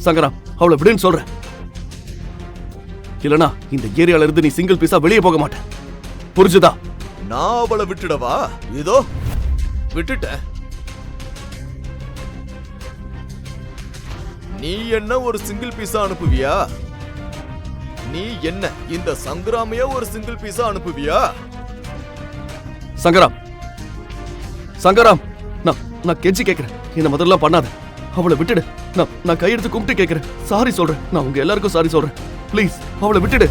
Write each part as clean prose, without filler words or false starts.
சங்கரா, அவளை விடுன்னு சொல்றேன். இல்லனா இந்த ஏரியால இருந்து நீ சிங்கிள் பீஸா வெளியே போக மாட்டேன். புரிஞ்சுதா? நான் அவளை விட்டுடவா? இதோ விட்டுட்ட. நீ என்ன ஒரு சிங்கிள் பீஸா அனுப்புவியா? நீ என்ன இந்த சங்கராமையா ஒரு சிங்கிள் பீஸா அனுப்புவியா? சங்கராம், சங்கராம், நான் கெஞ்சி கேட்கிறேன், இந்த மாதிரிலாம் பண்ணாத. அவளை விட்டுடு. நான் கையெடுத்து கும்பிட்டு கேட்கிறேன். சாரி சொல்றேன். நான் உங்க எல்லாருக்கும் சாரி சொல்றேன். ப்ளீஸ் அவளை விட்டுடு.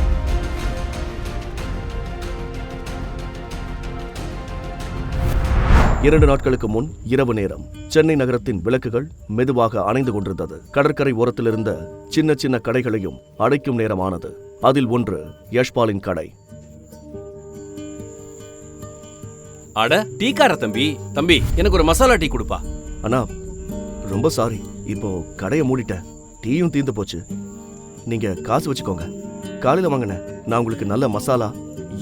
இரண்டு நாட்களுக்கு முன் இரவு நேரம் சென்னை நகரத்தின் விளக்குகள் மெதுவாக அணைந்து கொண்டிருந்தது. கடற்கரை ஓரத்தில் இருந்த சின்ன சின்ன கடைகளையும் அடைக்கும் நேரமானது. அதில் ஒன்று யஷ்பாலின் கடை. அட, டீக்கார தம்பி, எனக்கு ஒரு மசாலா டீ கொடுப்பா. அண்ணா, ரொம்ப சாரி, இப்போ கடையை மூடிட்டேன். டீயும் தீர்ந்து போச்சு. நீங்க காசு வச்சுக்கோங்க. காலையில வாங்கினேன். நான் உங்களுக்கு நல்ல மசாலா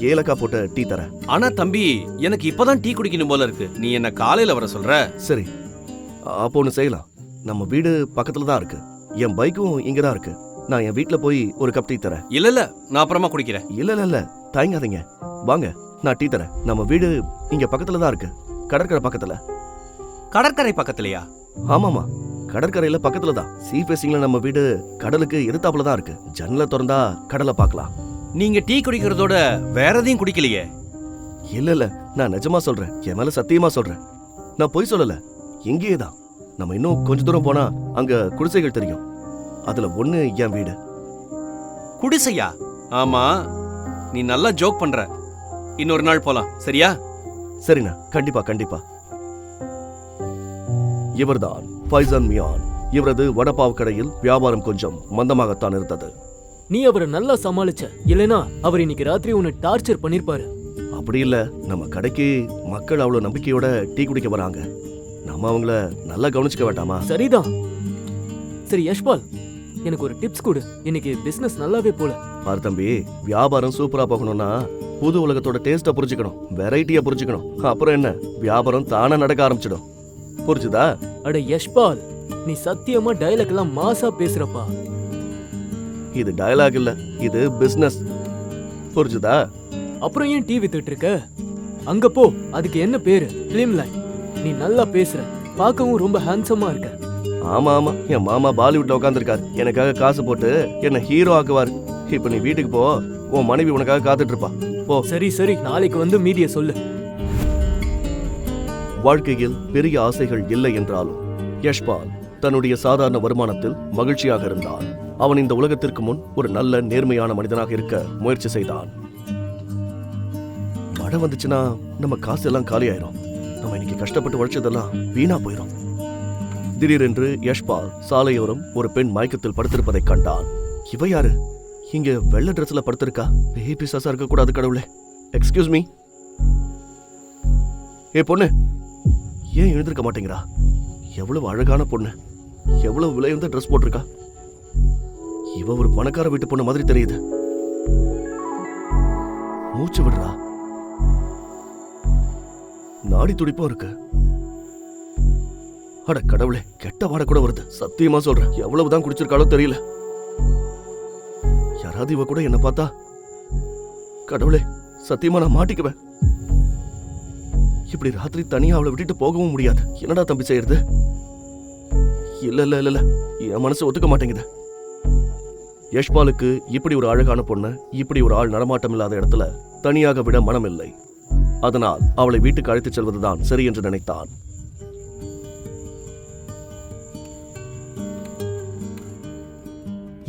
ஏலக்காய் போட்ட டீ தரேன். ஆனா தம்பி, எனக்கு இப்பதான் டீ குடிக்கணும் போல இருக்கு. நீ என்ன காலையில வர சொல்ற? சரி, அப்போ ஒன்று செய்யலாம். நம்ம வீடு பக்கத்துல தான் இருக்கு. என் பைக்கும் இங்க தான் இருக்கு. நான் என் வீட்டுல போய் ஒரு கப் டீ தரேன். இல்ல, நான் அப்புறமா குடிக்கிறேன். இல்ல, தயங்காதீங்க, வாங்க, நான் டீ தரேன். நம்ம வீடு இங்க பக்கத்துல தான் இருக்கு, கடற்கரை பக்கத்துல. கடற்கரை பக்கத்துலயா? ஆமாமா, கடற்கரையில பக்கத்துல தான். சீ ஃபேசிங்ல நம்ம வீடு கடலுக்கு எதிர்த்தாப்புல தான் இருக்கு. ஜன்னலை திறந்தா கடலை பார்க்கலாம். நீங்க டீ குடிக்கிறதோட வேற எதையும் குடிக்கலையே? இல்ல, நான் நிஜமா சொல்றேன். என் மேல சத்தியமா சொல்றேன். நான் பொய் சொல்லல. இங்கேயே தான். நம்ம இன்னும் கொஞ்ச தூரம் போனா அங்க குடிசைகள் தெரியும். அதுல ஒண்ணு என் வீடு. குடிசையா? ஆமா, நீ நல்லா ஜோக் பண்ற. இன்னொரு நாள் போலாம், சரியா? சரிண்ணா, கண்டிப்பா. இவர்தான் ஃபைசான் மியான். இவரது வடப்பாவ் கடையில் வியாபாரம் கொஞ்சம் மந்தமாகத்தான் இருந்தது. நீ அவரை நல்லா சமாளிச்ச. இல்லனா அவர் இன்னைக்கு ராத்திரி உன்னை டார்ச்சர் பண்ணிருப்பாரு. அப்படி இல்ல, நம்ம கடைக்கு மக்கள் அவ்வளவு நம்பிக்கையோட டீ குடிக்க வராங்க. நம்ம அவங்கள நல்லா கவனிச்சுக்க வேண்டாமா? சரிதான். சரி யஷ்பால், எனக்கு ஒரு டிப்ஸ் கொடு. இன்னைக்கு பிசினஸ் நல்லாவே போல. பாரு தம்பி, வியாபாரம் சூப்பரா போகணும்னா புது உலகத்தோட டேஸ்ட புரிஞ்சுக்கணும், வெரைட்டியா புரிஞ்சுக்கணும். அப்புறம் என்ன, வியாபாரம் தானா நடக்க ஆரம்பிச்சிடும். புரிஞ்சுதா? அட யஷ்பால், நீ சத்தியமா டயலாக் எல்லாம் மாசா பேசுறப்பா. இது டயலாக் இல்ல, இது பிசினஸ். புரிஞ்சுதா? அப்புறம் ஏன் டிவி வித்துட்டு இருக்க? அங்க போ, அதுக்கு என்ன பேரு? Film line. நீ நல்லா பேசுற, பார்க்கவும் ரொம்ப ஹேண்ட்ஸமா இருக்க. ஆமா, என் மாமா பாலிவுட்ல உட்காந்துருக்காரு. எனக்காக காசு போட்டு என்ன ஹீரோ ஆக்குவாரு. இப்ப நீ வீட்டுக்கு போ, உன் மனைவி உனக்காக காத்துட்டு இருப்பா. போ. சரி, நாளைக்கு வந்து மீதிய சொல்லு. வாழ்க்கையில் பெரிய ஆசைகள் இல்லை என்றாலும் யஷ்பால் தன்னுடைய சாதாரண வருமானத்தில் மகிழ்ச்சியாக இருந்தான். அவன் இந்த உலகத்திற்கு முன் ஒரு நல்ல நேர்மையான மனிதனாக இருக்க முயற்சி செய்தான். மழை வந்துச்சுன்னா நம்ம காசு எல்லாம் காலி ஆயிரும். நம்ம இன்னைக்கு கஷ்டப்பட்டு உழைச்சதெல்லாம் வீணா போயிடும். திடீரென்று யஷ்பால் சாலையோரம் ஒரு பெண் மயக்கத்தில் படுத்திருப்பதை கண்டான். இவ யாரு? இங்க வெள்ளை ட்ரெஸ்ல படுத்திருக்கா? பேய் பிசாசா இருக்க கூடாது கடவுளே. Excuse me. ஏ பொண்ணு, ஏன் எழுந்திருக்க மாட்டேங்கிறா? எவ்வளவு அழகான பொண்ணு, எவ்வளவு விலையுந்த ட்ரெஸ் போட்டிருக்கா. இவ ஒரு பணக்கார வீட்டு பொண்ணு மாதிரி தெரியுது. மூச்சு விடுறா, நாடி துடிப்பும் இருக்கு. அட கடவுளே, கெட்ட வாட கூட வருது. சத்தியமா சொல்றேன், எவ்வளவுதான் குடிச்சிருக்காளோ தெரியல. யாராவது இவ கூட என்ன பார்த்தா, கடவுளே, சத்தியமா நான் மாட்டிக்குவேன். இப்படி ராத்திரி தனியா அவளை விட்டுட்டு போகவும் முடியாது. என்னடா தம்பி செய்யறது? இல்ல, என் மனசு ஒத்துக்க மாட்டேங்குது. யஷ்பாலுக்கு இப்படி ஒரு அழகான பொண்ணு, இப்படி ஒரு ஆள் நடமாட்டம் இல்லாத இடத்துல தனியாக விட மனம் இல்லை. அதனால் அவளை வீட்டுக்கு அழைத்துச் செல்வதுதான் சரி என்று நினைத்தான்.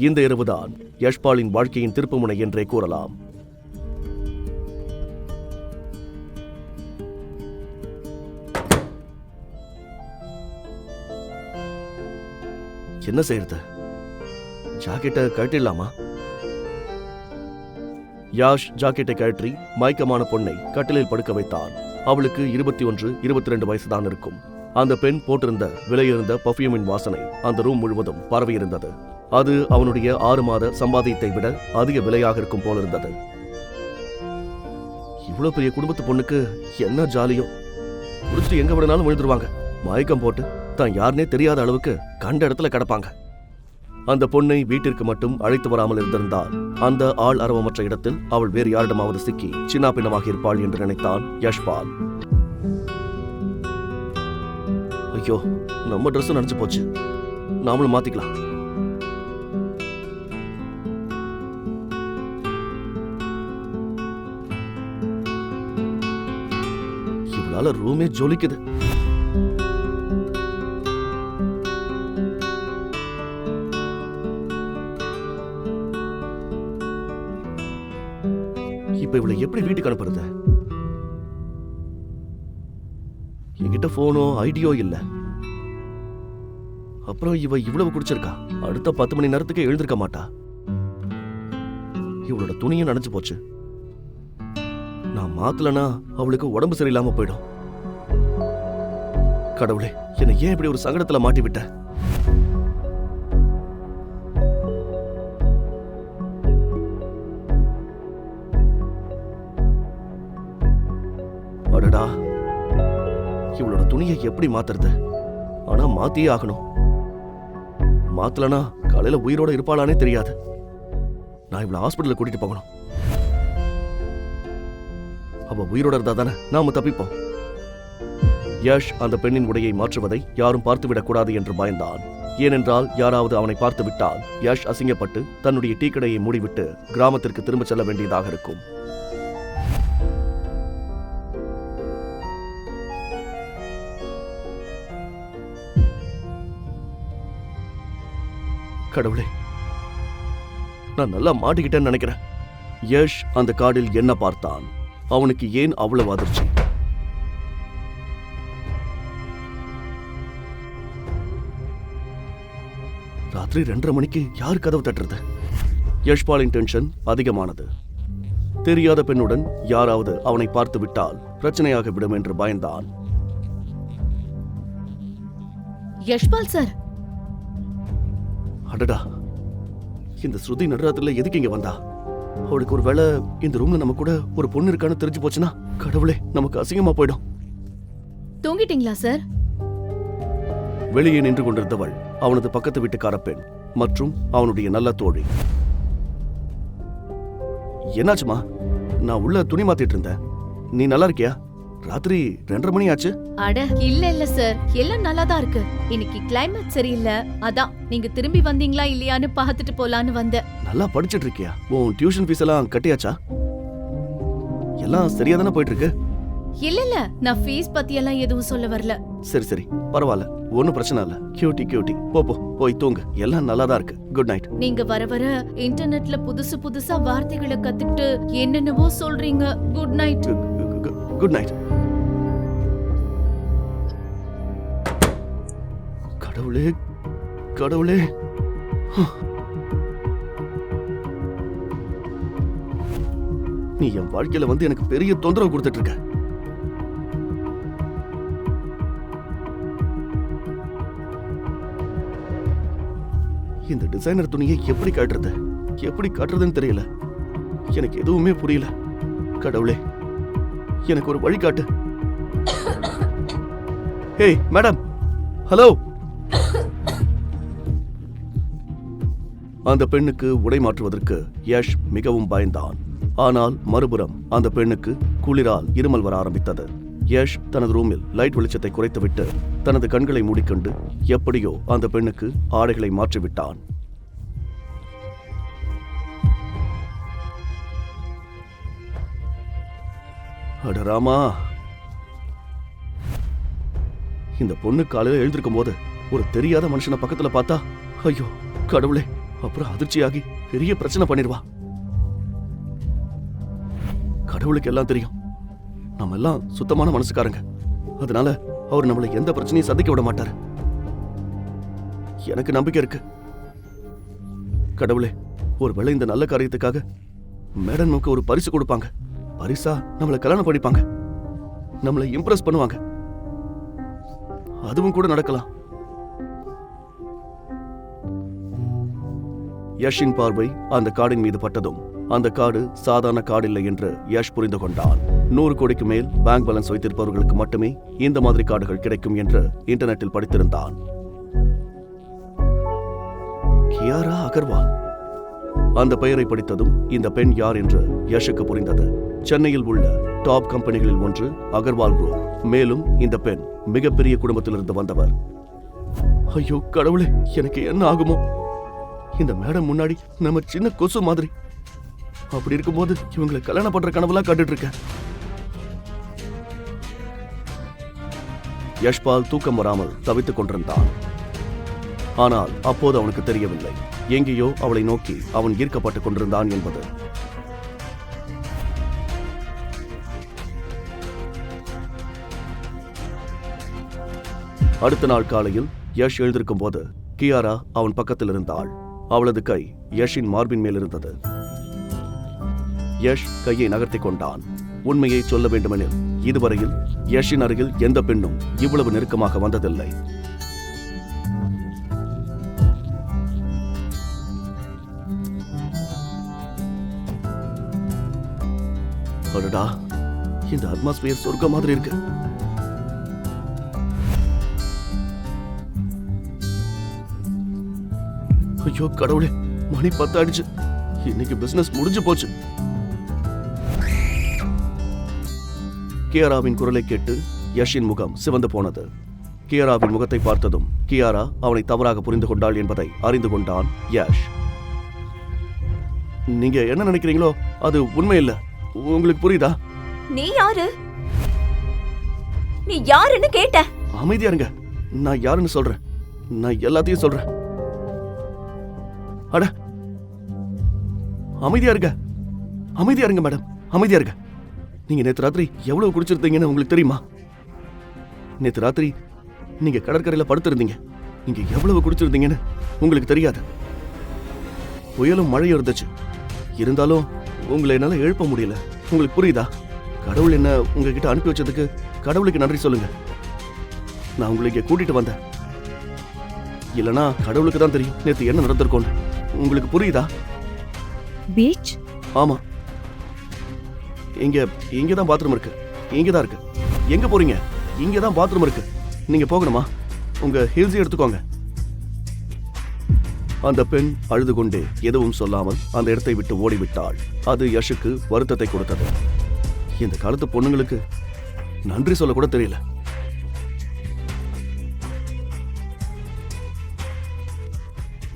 இந்த இரவுதான் யஷ்பாலின் வாழ்க்கையின் திருப்புமுனை என்றே கூறலாம். என்ன செய்யறது? ஜாக்கெட்டை கழட்டிடலாமா? யாஷ் ஜாக்கெட்டை கழற்றி மயக்கமான பொண்ணை கட்டிலில் படுக்க வைத்தான். அவளுக்கு 21, 22 வயசுதான் இருக்கும். அந்த பெண் போட்டிருந்த விலையிருந்த பர்ஃபியூமின் வாசனை அந்த ரூம் முழுவதும் பரவியிருந்தது. அது அவனுடைய 6 மாத சம்பாதியத்தை விட அதிக விலையாக இருக்கும் போல இருந்தது. இவ்வளவு பெரிய குடும்பத்து பொண்ணுக்கு என்ன ஜாலியோ. குடிச்சிட்டு எங்க விடனாலும் விழுந்துருவாங்க. மயக்கம் போட்டு தான் யாருன்னே தெரியாத அளவுக்கு கண்ட இடத்துல கிடப்பாங்க. அந்த பொண்ணை வீட்டிற்கு மட்டும் அழைத்து வராமல் இருந்திருந்தால் அந்த ஆள் அரவமற்ற இடத்தில் அவள் வேறு யாரிடமாவது சிக்கி சின்ன பின்னமாக இருப்பாள் என்று நினைத்தான் யஷ்பால். ஐயோ, நம்ம ட்ரெஸ்ஸும் நனைச்சு போச்சு, நாமளும் மாத்திக்கலாம். இவளால ரூமே ஜொலிக்குது. இப்ப இவளை எப்படி வீட்டுக்கு அனுப்புறது? என்கிட்ட போனோ ஐடியோ இல்ல. அப்புறம் இவ இவ்வளவு குடிச்சிருக்கா, அடுத்த 10 மணி நேரத்துக்கு எழுந்திருக்க மாட்டா. இவளோட துணியும் நனைஞ்சு போச்சு. நான் மாத்தலனா அவளுக்கு உடம்பு சரியில்லாம போயிடும். கடவுளே, என்னை ஏன் இப்படி ஒரு சங்கடத்துல மாட்டி விட்ட? அடடா, இவளோட துணியை எப்படி மாத்துறது? ஆனா மாத்தியே ஆகணும். மாத்தலனா காலையில உயிரோட இருப்பாளானே தெரியாது. நான் இவளை ஹாஸ்பிட்டலுக்கு கூட்டிட்டு போகணும். அவ உயிரோட இருந்தா தானே நாம தப்பிப்போம். யஷ் அந்த பெண்ணின் உடையை மாற்றுவதை யாரும் பார்த்துவிடக் கூடாது என்று பயந்தான். ஏனென்றால் யாராவது அவனை பார்த்து விட்டால் யஷ் அசிங்கப்பட்டு தன்னுடைய டீ கடையை மூடிவிட்டு கிராமத்திற்கு திரும்ப செல்ல வேண்டியதாக இருக்கும். கடவுளே, நான் நல்லா மாட்டிக்கிட்டேன்னு நினைக்கிறேன். யஷ் அந்த காடில் என்ன பார்த்தான்? அவனுக்கு ஏன் அவ்வளவு அதிர்ச்சி? ராத்திரி 2:30 மணிக்கு யார் கதவு தட்டுறது? யஷ்பாலின் டென்ஷன் அதிகமானது. தெரியாத பெண்ணுடன் யாராவது அவனை பார்த்து விட்டால் பிரச்சனையாக விடும் என்று பயந்தான். யஷ்பால் சார், அடடா, இந்த ஸ்ருதி நடுராத்திரில எதுக்கு இங்க வந்தா? அவளுக்கு ஒரு வேளை இந்த ரூம்ல நம்ம கூட ஒரு பொண்ணு இருக்கான்னு தெரிஞ்சு போச்சுன்னா கடவுளே, நமக்கு அசிங்கமா போயிடும். தூங்கிட்டீங்களா சார்? வெளியே நின்று கொண்டிருந்தவள் அவனது பக்கத்து வீட்டுக்கார பெண் மற்றும் அவனுடைய நல்ல தோழி. என்னாச்சுமா? நான் உள்ள துணி மாத்திட்டு இருந்தேன். நீ நல்லா இருக்கியா? ராத்திரி 2:30 மணி ஆச்சு. அட இல்ல சார், எல்லாம் நல்லா தான் இருக்கு. இன்னைக்கு கிளைமேட் சரியில்லை, அதான் நீங்க திரும்பி வந்தீங்களா இல்லையான்னு பார்த்துட்டு போலான்னு வந்தேன். நல்லா படிச்சிட்டு இருக்கியா? உன் டியூஷன் ஃபீஸ் எல்லாம் கட்டியாச்சா? எல்லாம் சரியா தானே போயிட்டு இருக்கு? இல்ல, நான் ஃபீஸ் பத்தி எல்லாம் எதுவும் சொல்ல வரல. சரி, பரவாயில்ல, ஒன்னும் பிரச்சனை இல்ல. கியூட்டி போய் தூங்கு. எல்லாம் நல்லா தான் இருக்கு. Good night. நீங்க வர வர இன்டர்நெட்ல புதுசா வார்த்தைகளை கத்துக்கிட்டு என்னென்னவோ சொல்றீங்க. Good night. Good night. கடவுளே, நீ என் வாழ்க்கையில வந்து எனக்கு பெரிய தொந்தரவு கொடுத்துட்டு இருக்க. இந்த டிசைனர் துணியை எப்படி காட்டுறதுன்னு தெரியல. எனக்கு எதுவுமே புரியல. கடவுளே, எனக்கு ஒரு வழி காட்டு. ஏய் மேடம், ஹலோ. அந்த பெண்ணுக்கு உடை மாற்றுவதற்கு யஷ் மிகவும் பயந்தான். ஆனால் மறுபுறம் அந்த பெண்ணுக்கு குளிரால் இருமல் வர ஆரம்பித்தது. யஷ் தனது ரூமில் லைட் வெளிச்சத்தை குறைத்துவிட்டு தனது கண்களை மூடிக்கொண்டு எப்படியோ அந்த பெண்ணுக்கு ஆடைகளை மாற்றிவிட்டான். அடராமா, இந்த பொண்ணு காலையில எழுந்திருக்கும் போது ஒரு தெரியாத மனுஷனை பக்கத்துல பார்த்தா, ஐயோ கடவுளே, அப்புறம் அதிர்ச்சியாகி பெரிய பிரச்சனை பண்ணிடுவா. கடவுளுக்கு எல்லாம் தெரியும், நம்ம எல்லாம் சுத்தமான மனசுக்காரங்க. அதனால அவர் நம்மளை எந்த பிரச்சனையும் சந்திக்க விட மாட்டாரு. எனக்கு நம்பிக்கை இருக்கு. கடவுளே, ஒருவேளை இந்த நல்ல காரியத்துக்காக மேடம் நமக்கு ஒரு பரிசு கொடுப்பாங்க. பரிசா நம்மளை கல்யாணம் பண்ணிப்பாங்க, நம்மளை இம்ப்ரெஸ் பண்ணுவாங்க. அதுவும் கூட நடக்கலாம். யஷின் பார்வை அந்த கார்டின் மீது பட்டதும் அந்த கார்டு சாதாரண கார்டு இல்லை என்று யஷ் புரிந்து கொண்டான். 100 கோடிக்கு மேல் பேங்க் பேலன்ஸ் வைத்திருப்பவர்களுக்கு மட்டுமே இந்த மாதிரி கார்டுகள் கிடைக்கும் என்று இன்டர்நெட்டில் படித்திருந்தான். கியாரா அகர்வால். அந்த பெயரை படித்ததும் இந்த பெண் யார் என்று யஷுக்கு புரிந்தது. சென்னையில் உள்ள டாப் கம்பெனிகளில் ஒன்று அகர்வால் குரூப். மேலும் இந்த பெண் மிகப்பெரிய குடும்பத்திலிருந்து வந்தவர். ஐயோ கடவுளே, எனக்கு என்ன ஆகுமோ? இந்த மேடம் முன்னாடி நம்ம சின்ன கொசு மாதிரி. அப்படி இருக்கும்போது இவங்களை கல்யாணம் பண்ற கனவுலாம் கண்டுட்டு இருக்கேன். யஷ்பால் தூக்கம் வராமல் தவித்துக் கொண்டிருந்தான். ஆனால் அப்போது அவனுக்கு தெரியவில்லை, எங்கேயோ அவளை நோக்கி அவன் ஈர்க்கப்பட்டுக் கொண்டிருந்தான் என்பது. அடுத்த நாள் காலையில் யஷ் எழுந்திருக்கும் போது கியாரா அவன் பக்கத்தில் இருந்தாள். அவளது கை யஷின் மார்பின் மேல் இருந்தது. யஷ் கையை நகர்த்திக் கொண்டான். உண்மையை சொல்ல வேண்டுமெனில் இதுவரையில் யஷின் அருகில் எந்த பெண்ணும் இவ்வளவு நெருக்கமாக வந்ததில்லை. அடடா, இந்த அட்மாஸ்பியர் சொர்க்க மாதிரி இருக்கு. ஐயோ கடவுளே, மணி 10 ஆயிடுச்சு. இன்னைக்கு பிசினஸ் முடிஞ்சு போச்சு. கியாராவின் குரலை கேட்டு யஷின் முகம் சிவந்து போனது. கியாராவின் முகத்தை பார்த்ததும் கியாரா அவனை தவறாக புரிந்து கொண்டாள் என்பதை அறிந்து கொண்டான் யஷ். நீங்க என்ன நினைக்கிறீங்களோ அது உண்மை இல்ல. உங்களுக்கு புரியுதா? நீ யாரு? நீ யாருன்னு கேட்ட? அமைதியா இருங்க, நான் யாருன்னு சொல்றேன். நான் எல்லாத்தையும் சொல்றேன். அட அமைதியா இருங்க, அமைதியா இருங்க மேடம், அமைதியா இருங்க. நீங்க நேத்து ராத்திரி எவ்வளவு குடிச்சிருந்தீங்கன்னு உங்களுக்கு தெரியுமா? நேத்து ராத்திரி நீங்க கடற்கரையில படுத்திருந்தீங்க. நீங்க எவ்வளவு குடிச்சிருந்தீங்கன்னு உங்களுக்கு தெரியாது. புயலும் மழையும் இருந்துச்சு. இருந்தாலும் உங்களை என்னால எழுப்ப முடியல. உங்களுக்கு புரியுதா? கடவுள் என்ன உங்ககிட்ட அனுப்பி வச்சதுக்கு கடவுளுக்கு நன்றி சொல்லுங்க. நான் உங்களை இங்க கூட்டிட்டு வந்தேன். இல்லனா கடவுளுக்கு தான் தெரியும் நேத்து என்ன நடந்திருக்கும். உங்களுக்கு புரியுதா? பீச்? ஆமா, இங்கதான் பாத்ரூம் இருக்கு. இங்கதான் இருக்கு. எங்க போறீங்க? இங்கதான் பாத்ரூம் இருக்கு. நீங்க போகணுமா? உங்க ஹீல்ஸ் எடுத்துக்கோங்க. அந்த பெண் அழுது கொண்டே எதுவும் சொல்லாமல் அந்த இடத்தை விட்டு ஓடிவிட்டாள். அது யஷுக்கு வருத்தத்தை கொடுத்தது. இந்த காலத்து பொண்ணுங்களுக்கு நன்றி சொல்ல கூட தெரியல.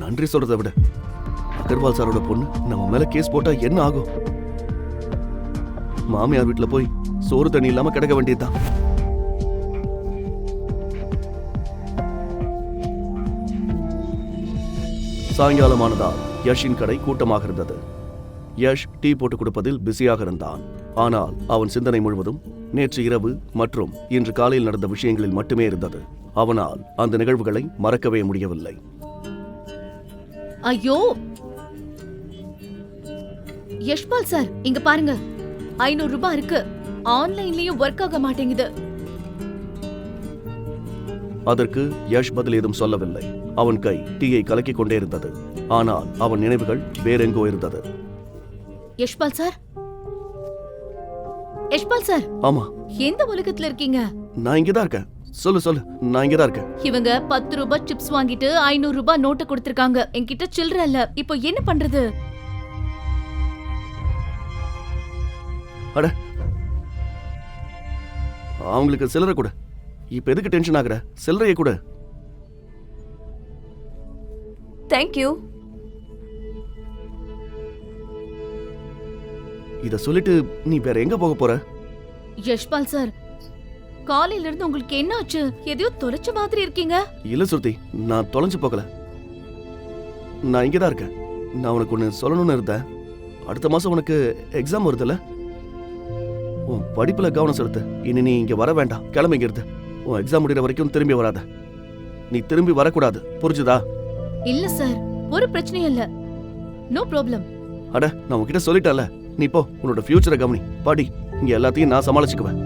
நன்றி சொல்றதை விட அகர்வால் சாரோட பொண்ணு நம்ம மேல கேஸ் போட்டா என்ன ஆகும்? மாமியார் வீட்டுல போய் சோறு தண்ணி இல்லாம கிடக்க வேண்டியதுதான். சாயங்காலமானதால் யஷின் கடை கூட்டமாக இருந்தது. யஷ் டீ போட்டு கொடுப்பதில் பிஸியாக இருந்தான். ஆனால் அவன் சிந்தனை முழுவதும் நேற்று இரவு மற்றும் இன்று காலையில் நடந்த விஷயங்களில் மட்டுமே இருந்தது. அவனால் அந்த நிகழ்வுகளை மறக்கவே முடியவில்லை. ஐயோ யஷ்பால் சார், இங்க பாருங்க, 500 ரூபாய் இருக்கு. ஆன்லைன்லயும் ஒர்க் ஆக மாட்டேங்குது. அதற்கு யஷ் பதில் ஏதும் சொல்லவில்லை. அவன் கை டீயை கலக்கிக் கொண்டே இருந்தது. ஆனால் அவன் நினைவுகள் வேறெங்கோ இருந்தது. Yashpal sir, Yashpal sir. ஆமா, எந்த உலகத்துல இருக்கீங்க? நான் இங்கதான் இருக்கேன். சொல்லு, நான் இங்கதான் இருக்கேன். இவங்க 10 ரூபாய் சிப்ஸ் வாங்கிட்டு 500 ரூபாய் நோட்டை கொடுத்திருக்காங்க. என்கிட்ட சில்லற இல்ல. இப்போ என்ன பண்றது? அட, அவங்களுக்கு சில்லறை கூட. இப்ப எதுக்கு டென்ஷன் ஆகுற? சில்லறையை கூட. தேங்க்யூ. இத சொல்லிட்டு நீ வேற எங்க போக போற? யஷ்பால் சார், காலையில இருந்து உங்களுக்கு என்ன ஆச்சு? எதையோ தொலைச்ச மாதிரி இருக்கீங்க. இல்ல சுருதி, நான் தொலைஞ்சு போகல. நான் இங்கதான் இருக்கேன். நான் உனக்கு ஒண்ணு சொல்லணும்னு இருந்தேன். அடுத்த மாசம் உனக்கு எக்ஸாம் வருதுல்ல? உன் படிப்புல கவனம் செலுத்து. இனி நீ இங்க வர வேண்டாம். கிளம்பி இங்க இருந்து. உன் எக்ஸாம் முடிகிற வரைக்கும் திரும்பி வராத. நீ திரும்பி வரக்கூடாது, புரிஞ்சுதா? இல்ல சார், ஒரு பிரச்சனையும் இல்ல. No problem. அட, நான் உன்கிட்ட சொல்லிட்டேன்ல. நீ போ, உன்னோட ஃபியூச்சரை கவனி. பாடி, இங்க எல்லாத்தையும் நான் சமாளிச்சுக்குவேன்.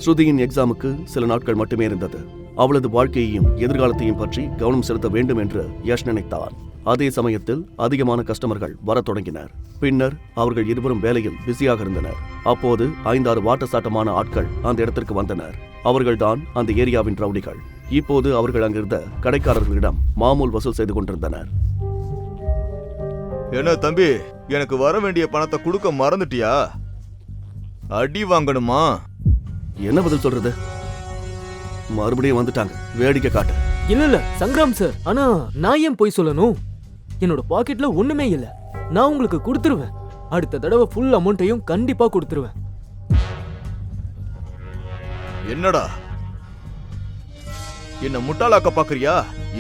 ஸ்ருதியின் எக்ஸாமுக்கு சில நாட்கள் மட்டுமே இருந்தது. அவளது வாழ்க்கையையும் எதிர்காலத்தையும் பற்றி கவனம் செலுத்த வேண்டும் என்று யஷ் நினைத்தான். அதே சமயத்தில் அதிகமான கஸ்டமர்கள் வரத் தொடங்கினர். பின்னர் அவர்கள் இருவரும் வேலையில் பிஸியாக இருந்தனர். அப்போது 5-6 வாட்டசாட்டமான ஆட்கள் அந்த இடத்திற்கு வந்தனர். அவர்கள்தான் அந்த ஏரியாவின் ரவுடிகள். இப்போது அவர்கள் அங்கிருந்த கடைக்காரர்களிடம் மாமூல் வசூல் செய்து கொண்டிருந்தனர். என்ன தம்பி, எனக்கு வர வேண்டிய பணத்தை கொடுக்க மறந்துட்டியா? அடி வாங்கணுமா? என்ன பதில் சொல்றது? மறுபடியும் வந்துட்டாங்க, வேடிக்கை காட்டு. இல்ல சங்கராம் சார், ஆனா நான் ஏன் போய் சொல்லணும்? என்னோட பாக்கெட்ல ஒண்ணுமே இல்ல. நான் உங்களுக்கு கொடுத்துருவேன். அடுத்த தடவை ஃபுல் அமௌண்ட்டையும் கண்டிப்பா கொடுத்துருவேன். என்னடா என்ன முட்டாளாக்க பாக்குறியா?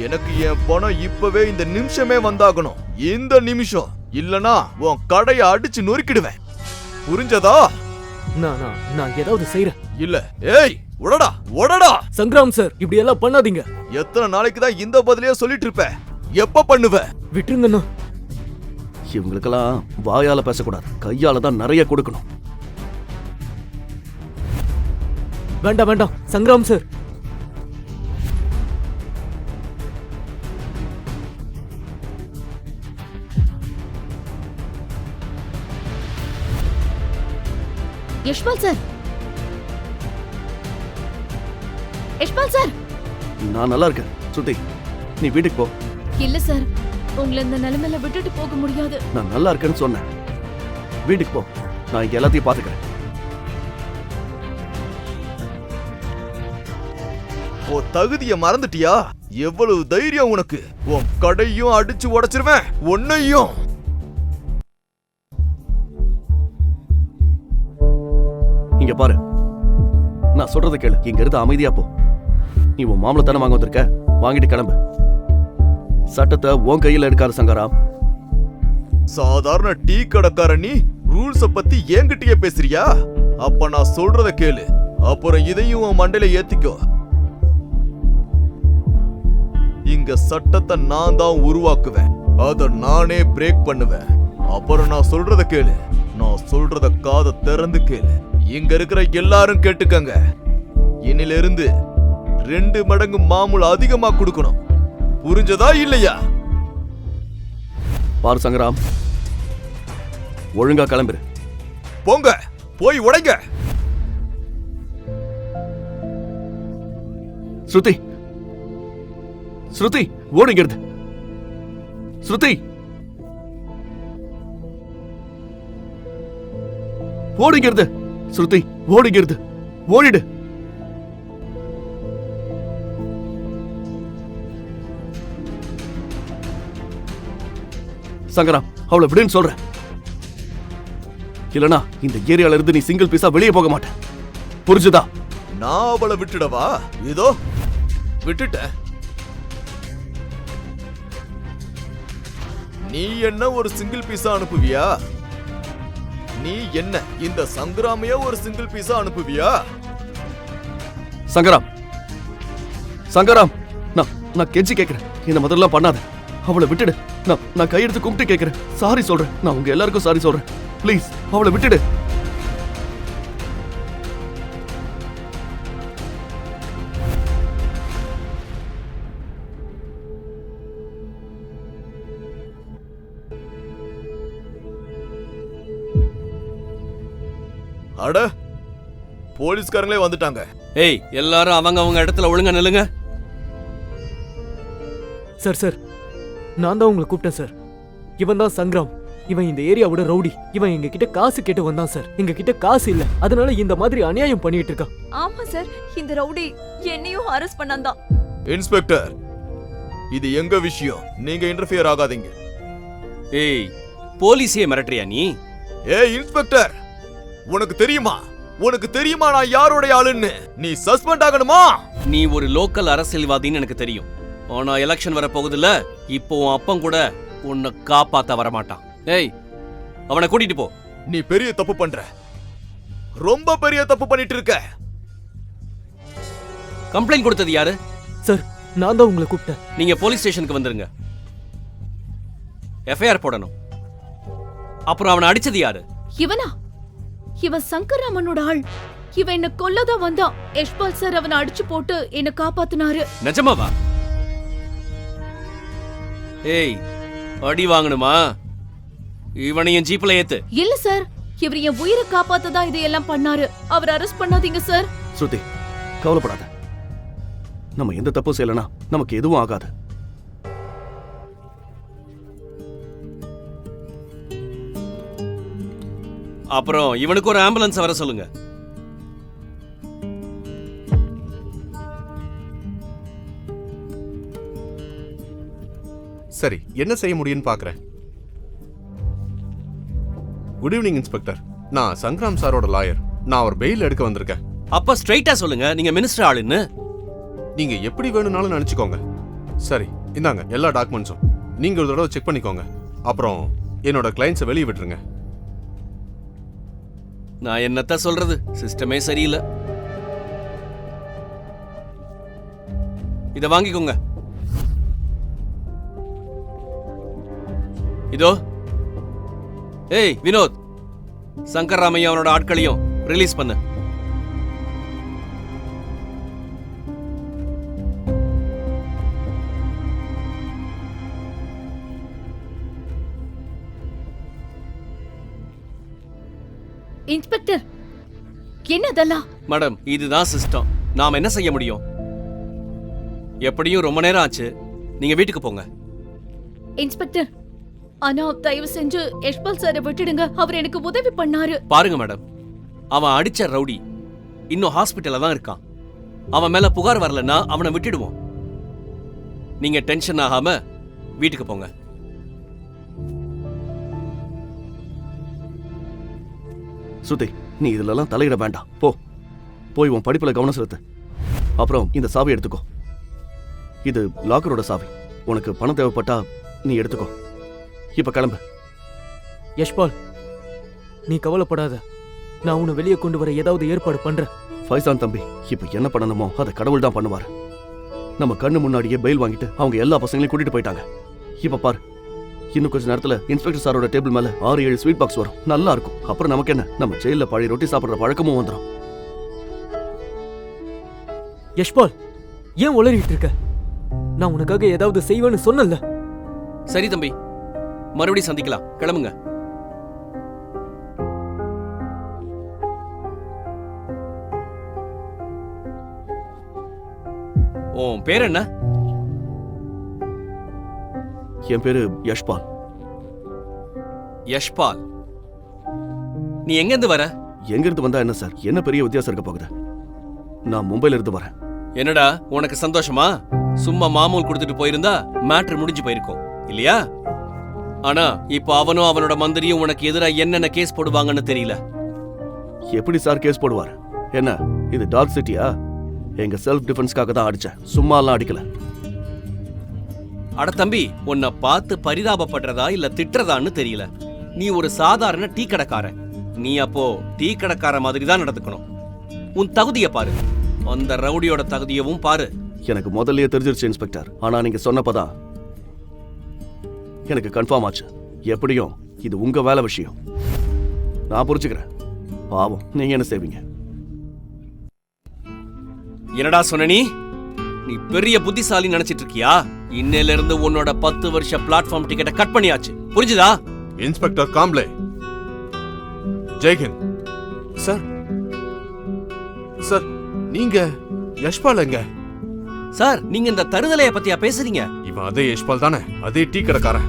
எனக்கு என் பணம் இப்பவே இந்த நிமிஷமே வந்தாகணும். இந்த நிமிஷம் இல்லனா உன் கடைய அடிச்சு நொறுக்கிடுவேன். புரிஞ்சதா? நான் ஏதாவது செய்யறேன். இல்ல ஏய் உடடா உடடா. சங்கராம் சார், இப்படி எல்லாம் பண்ணாதீங்க. எத்தனை நாளைக்கு தான் இந்த பதிலையே சொல்லிட்டு இருப்ப? எப்ப பண்ணுவ? விட்டுருங்கண்ணா. இவங்களுக்கெல்லாம் வாயால பேசக்கூடாது, கையால தான் நிறைய கொடுக்கணும். வேண்டாம் வேண்டாம் Sangram sir. Yashpal sir, Yashpal sir. நான் நல்லா இருக்கேன் ஸ்ருதி, நீ வீட்டுக்கு போ. இல்ல சார், உங்களை இந்த நிலைமையில விட்டுட்டு போக முடியாது. நான் நல்லா இருக்கேன்னு சொன்னேன். வீட்டுக்கு போ, நான் இங்க எல்லாத்தையும் பாத்துக்கிறேன். உன் தகுதியை மறந்துட்டியா? எவ்வளவு தைரியம் உனக்கு? உன் கடையும் அடிச்சு உடைச்சிருவேன், உன்னையும். இங்க பாரு, நான் சொல்றதை கேளு. இங்க இருந்து அமைதியா போ. நீ உன் மாமலத்தானே வாங்க வந்திருக்க, வாங்கிட்டு கிளம்பு. சட்டத்தை உன் கையில எடுக்காத சங்கராம். சாதாரண டீ கடைக்கார நீ ரூல்ஸ பத்தி என்கிட்டயே பேசுறியா? அப்ப நான் சொல்றத கேளு, அப்புறம் இதையும் உன் மண்டையில ஏத்திக்கோ. இங்க சட்டத்தை நான் தான் உருவாக்குவேன், அத நானே பிரேக் பண்ணுவேன். அப்புறம் நான் சொல்றத கேளு, நான் சொல்றத காதை திறந்து கேளு. இங்க இருக்கிற எல்லாரும் கேட்டுக்கங்க, இன்னிலிருந்து 2 மடங்கு மாமூல் அதிகமா கொடுக்கணும். புரிஞ்சதா இல்லையா? பாரு சங்கராம், ஒழுங்கா கிளம்புரு. போங்க, போய் உடைங்க. ஸ்ருதி, ஸ்ருதி ஓடுங்கிறது. ஸ்ருதி ஓடுங்கிறது. ஸ்ருதி ஓடுங்கிறது, ஓடிடு. சங்கராம், அவளை விடுன்னு சொல்றேன். இல்லனா இந்த ஏரியால இருந்து நீ சிங்கிள் பீஸா வெளியே போக மாட்டேன். புரிஞ்சுதா? நான் அவளை விட்டுடவா? இதோ விட்டுட்ட. நீ என்ன ஒரு சிங்கிள் பீஸா அனுப்புவியா? நீ என்ன இந்த சங்கராமையா ஒரு சிங்கிள் பீஸா அனுப்புவியா? சங்கராம், சங்கராம், நான் கெஞ்சி கேட்கிறேன், இந்த முதல்ல பண்ணாத. அவளை விட்டுடு. நான் கையெடுத்து கும்பிட்டு கேட்கிறேன். சாரி சொல்றேன், நான் உங்க எல்லாருக்கும் சாரி சொல்றேன். ப்ளீஸ் அவளை விட்டுடு. அட, போலீஸ்காரங்களே வந்துட்டாங்க. ஏய், எல்லாரும் அவங்க இடத்துல ஒழுங்கா நில்லுங்க. சார் சார், நான் தான் உங்களை கூப்பிட்டேன் சார். இவன் தான் சங்கராம். இவன் இந்த ஏரியாவோட ரவுடி. இவன் எங்க கிட்ட காசு கேட்டு வந்தான் சார். எங்க கிட்ட காசு இல்ல, அதனால இந்த மாதிரி அநியாயம் பண்ணிட்டு இருக்கான். ஆமா சார், இந்த ரவுடி என்னையும் அரெஸ்ட் பண்ணான்தான். இன்ஸ்பெக்டர், இது எங்க விஷயம், நீங்க இன்டர்ஃபியர் ஆகாதீங்க. ஏய், போலீஸே மிரட்டுறியா நீ? ஏய் இன்ஸ்பெக்டர், உனக்கு தெரியுமா நான் யாரோட ஆளுன்னு? நீ சஸ்பெண்ட் ஆகணுமா? நீ ஒரு லோக்கல் அரசியல்வாதின்னு எனக்கு தெரியும். ஆனா எலெக்ஷன் வர போகுதுல்ல, இப்போ உன் அப்பன் கூட உன்னை காப்பாத்த வரமாட்டான். ஏய், அவனை கூட்டிட்டு போ. நீ பெரிய தப்பு பண்ற, ரொம்ப பெரிய தப்பு பண்ணிட்டு இருக்க. கம்ப்ளைண்ட் கொடுத்தது யாரு? சார், நான் தான் உங்களை கூப்பிட்டேன். நீங்க போலீஸ் ஸ்டேஷனுக்கு வந்துருங்க. எஃப்ஐஆர் போடணும். அப்புறம் அவனை அடிச்சது யாரு? இவனா? இவன் சங்கராமனோட ஆள். இவன் என்ன கொல்லதான் வந்தான். யஷ்பால் சார் அவனை அடிச்சு போட்டு என்ன காப்பாத்தினாரு. நிஜமாவா? ஏய், அடி வாங்கணுமா? இவனையும் ஜீப்ல ஏத்து. இல்ல சார், இவர் என் உயிரை காப்பாத்ததான் இதையெல்லாம் பண்ணாரு. அவர் அரெஸ்ட் பண்ணாதீங்க சார். ஸ்ருதி, கவலைப்படாத. நம்ம எந்த தப்பும் செய்யலனா நமக்கு எதுவும் ஆகாது. அப்புறம் இவனுக்கு ஒரு ஆம்புலன்ஸ் வர சொல்லுங்க. சரி, என்ன செய்ய முடியும்னு பார்க்குறேன். Good evening inspector. நான் சங்கராம் சாரோட லாயர். நான் அவர் பெயில் எடுக்க வந்திருக்கேன். அப்ப ஸ்ட்ரைட்டா சொல்லுங்க, நீங்க மினிஸ்டர் ஆளுன்னு. நீங்க எப்படி வேணும்னாலும் நினைச்சுக்கோங்க. சரி, இந்தாங்க எல்லா டாக்குமெண்ட்ஸும். நீங்க ஒரு தடவை செக் பண்ணிக்கோங்க. அப்புறம் என்னோட கிளைண்ட்ஸை வெளியே விட்டுருங்க. நான் என்னத்த சொல்றது, சிஸ்டமே சரியில்லை. இத வாங்கிக்கோங்க. இதோ. ஏய் வினோத், சங்கர் ராமையா அவனோட ஆட்களையும் ரிலீஸ் பண்ணு. இன்ஸ்பெக்டர், என்னதெல்லாம்? மேடம், இதுதான் சிஸ்டம். நாம என்ன செய்ய முடியும்? எப்படியும் ரொம்ப நேரம் ஆச்சு. நீங்க வீட்டுக்கு போங்க. இன்ஸ்பெக்டர், ஆனா தயவு செஞ்சு யஷ்பால் சாரை விட்டுடுங்க. அவர் எனக்கு உதவி பண்ணாரு. பாருங்க மேடம், அவன் அடிச்ச ரவுடி இன்னும் ஹாஸ்பிட்டல்ல தான் இருக்கான். அவன் மேல புகார் வரலன்னா அவனை விட்டுடுவோம். நீங்க டென்ஷன் ஆகாம வீட்டுக்கு போங்க. ஸ்ருதி, நீ இதுலலாம் தலையிட வேண்டாம். போய் உன் படிப்புல கவனம் செலுத்து. அப்புறம் இந்த சாவி எடுத்துக்கோ. இது லாக்கரோட சாவி. உனக்கு பணம் தேவைப்பட்டா நீ எடுத்துக்கோ. இப்ப கிளம்பு. யஷ்பால், நீ கவலைப்படாத. நான் உன்னை வெளியே கொண்டு வர ஏதாவது ஏற்பாடு பண்றேன். ஃபைசான் தம்பி, இப்ப என்ன பண்ணணுமோ அதை கடவுள் தான் பண்ணுவாரு. நம்ம கண்ணு முன்னாடியே பெயில் வாங்கிட்டு அவங்க எல்லா பசங்களையும் கூட்டிட்டு போயிட்டாங்க. இப்ப பாரு, இன்னும் கொஞ்ச நேரத்துல இன்ஸ்பெக்டர் சாரோட டேபிள் மேல 6-7 ஸ்வீட் பாக்ஸ் வரும். நல்லா இருக்கும். அப்புறம் நமக்கு என்ன, நம்ம ஜெயில பழைய ரொட்டி சாப்பிடுற பழக்கமும் வந்துடும். யஷ்பால், ஏன் உளறிட்டு இருக்க? நான் உனக்காக ஏதாவது செய்வேன்னு சொன்னல. சரி தம்பி, மறுபடியும் சந்திக்கலாம். கிளம்புங்க. உன் பேர் என்ன? என் பேரு யஷ்பால். யஷ்பால், நீ எங்கிருந்து வர? எங்க இருந்து வந்தா என்ன சார், என்ன பெரிய வித்தியாசம் இருக்க போகுது? நான் மும்பைல இருந்து வரேன். என்னடா உனக்கு சந்தோஷமா? சும்மா மாமூல் கொடுத்துட்டு போயிருந்தா மேட்ரு முடிஞ்சு போயிருக்கும் இல்லையா? ஆனா இப்போ அவனும் அவனோட மந்திரியும் உனக்கு எதிராக என்னென்ன கேஸ் போடுவாங்கன்னு தெரியல. எப்படி சார் கேஸ் போடுவார்? என்ன இது டார்க் சிட்டியா? எங்க செல்ஃப் டிஃபென்ஸ்க்காக தான் அடிச்சேன், சும்மாலாம் அடிக்கல. அட தம்பி, உன்னை பார்த்து பரிதாபப்படுறதா இல்ல திட்டுறதான்னு தெரியல. நீ ஒரு சாதாரண டீ கடைக்காரன். நீ அப்போ டீ கடைக்கார மாதிரி தான் நடந்துக்கணும். உன் தகுதியை பாரு, அந்த ரவுடியோட தகுதியவும் பாரு. எனக்கு முதல்லயே தெரிஞ்சிருச்சு இன்ஸ்பெக்டர். ஆனா நீங்க சொன்னப்பதான் எனக்கு கன்ஃபார்ம் ஆச்சு. எப்படியும் இது உங்க வேலை விஷயம். நான் புரிச்சுக்கிறேன். பாவம், நீங்க என்ன செய்வீங்க? என்னடா சொன்ன நீ? நீ பெரிய புத்திசாலி நினைச்சிட்டு இருக்கியா? இன்னையில இருந்து உன்னோட 10 வருஷ பிளாட்ஃபார்ம் டிக்கெட்டை கட் பண்ணியாச்சு. புரிஞ்சுதா? இன்ஸ்பெக்டர் காம்ப்ளே. ஜெய்ஹிந்த். சார், சார், நீங்க யஷ்பால் எங்க? சார், நீங்க இந்த தருதலைய பத்தியா பேசுறீங்க? இவன் அதே யஷ்பால் தானே? அதே டீ கடைக்காரன்.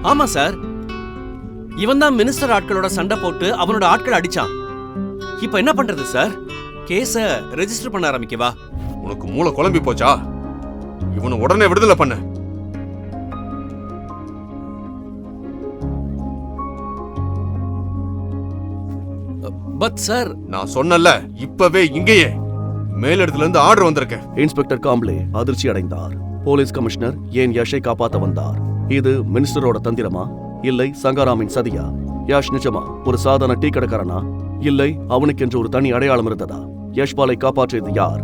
ஆமா சார், இவன் தான் மினிஸ்டர் ஆட்களோட சண்டை போட்டு அவனோட ஆட்கள் அடிச்சான். இப்ப என்ன பண்றது சார்? கேஸ ரெஜிஸ்டர் பண்ண ஆரம்பிக்கவா? உனக்கு மூளை குழம்பி போச்சா? இவனை உடனே விடுதலை பண்ண. பட் சார், நான் சொன்னல, இப்பவே இங்கேயே மேலிடத்துல இருந்து ஆர்டர் வந்திருக்க. இன்ஸ்பெக்டர் காம்ப்ளே அதிர்ச்சி அடைந்தார். போலீஸ் கமிஷனர் ஏன் யஷை காப்பாத்த வந்தார்? இது மினிஸ்டரோட தந்திரமா, இல்லை சங்காராமின் சதியா? யாஷ் நிஜமா ஒரு சாதாரண டீ கடைக்காரனா, இல்லை அவனுக்கென்று ஒரு தனி அடையாளம் இருந்ததா? யஷ்பாலை காப்பாற்றியது யார்?